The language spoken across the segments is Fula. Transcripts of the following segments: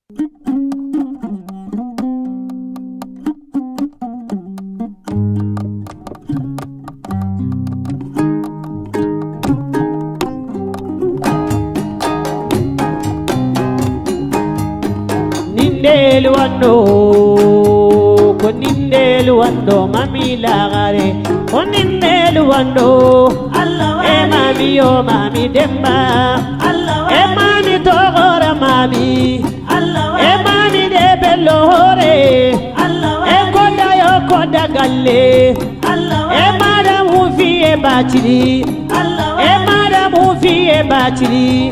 Nindelu wando, ko nindelu wando, mami lagare, ko nindelu wando. E mami yo mami demba, e mami togora mami, e mami de bellore, e koda yo koda galle, e madam ufi e bachiri, e madam ufi e bachiri,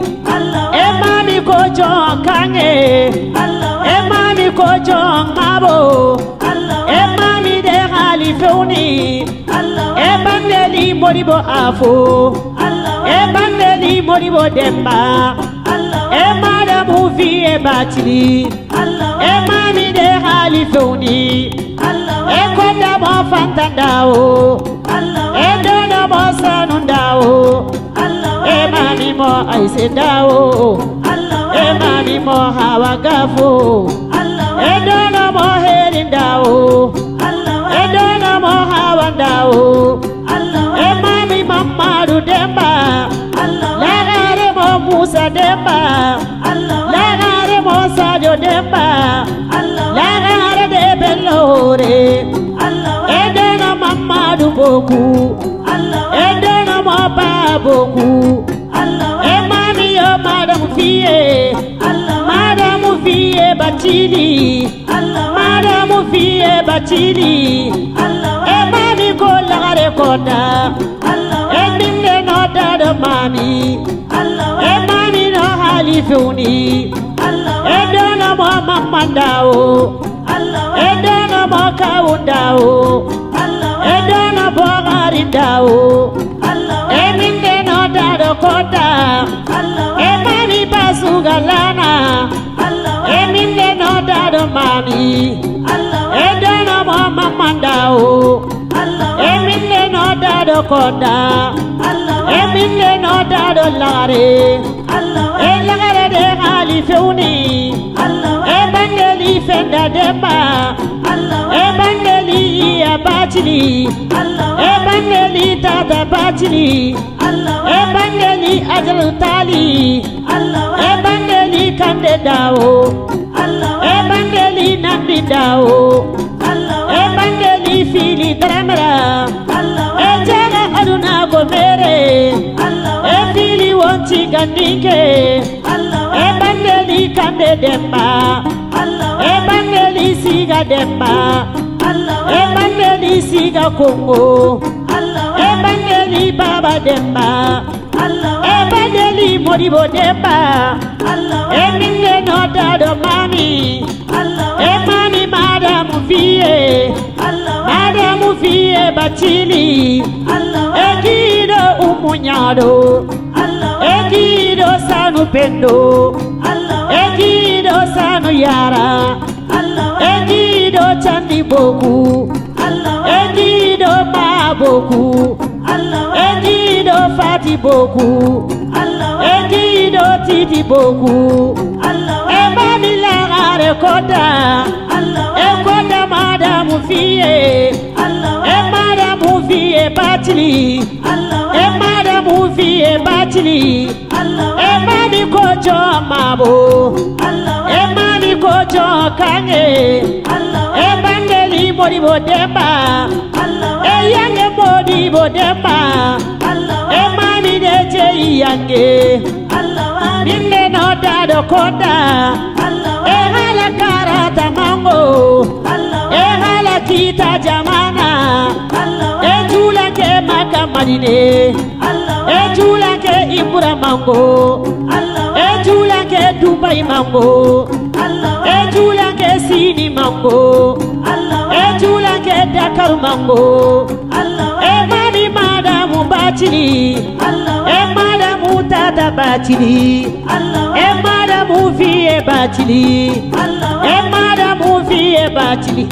e mami kojo kange, e mami kojo mabo, e mami de halifuni, e bandeli moribo afo, e bandeli moribo demba, e madam ufi e bachiri, e mami de halifuni, e koda mo fantandao, e dona mo sanundao, e mami mo aisedao, e mami mo hawagafo, e dona mo herindao, e dona mo hawandao, e mami mamadu demba, lagare mo Musa demba, lagare mo Sadio demba, lagare de bellore, e dona mamadu boku, e dona mo baboku, e mami yo madam fiye, madam fiye bachili, madam fiye bachili, e mami ko lagare koda, e minne no dado mami, e mami no halifuni, e dona mo mamandao, e dona mo kawundao, e dona mo garindao, e minne no dado koda, e mami basugalana, e minne no dado mami, e dona mo mamandao, e minne no dado koda, e minne no dado lare, e lagare de halifuni, e bandeli fenda demba, e bandeli ya bachili, e bandeli tata bachili, e bandeli ajal tali, e bandeli kande dao, e bandeli nandi dao, e bandeli fili dramra, e jaga aduna go mere, e fili wonchi gandike, e bandeli kande demba, e bandeli siga demba, e bandeli siga kongo, e bandeli baba demba, e bandeli moribo demba, e minne no dado mami, e mami madam fiye, madam fiye bachili, e gido umunyado, e gido sanu pendo, e gido sanu yara, e gido chandi boku, e gido ma boku, e gido fati boku, e gido titi boku, e mami lagare koda, e koda madam fiye, e madam fiye bachili, e madam fiye bachili, e mami kojo mabo, e mami kojo kange, e bandeli moribo demba, e yange moribo demba, e mami de jei yange, minne no dado koda, e hala karata mango, e hala kita jamana, e jula ke maka madine, e jula ke ibura mango, e jula ke Dubai mango, e jula ke Sini mango, e jula ke Dakar mango, e mami madamu bachili, e madamu tata bachili, e madamu fiye bachili, e madamu fiye bachili,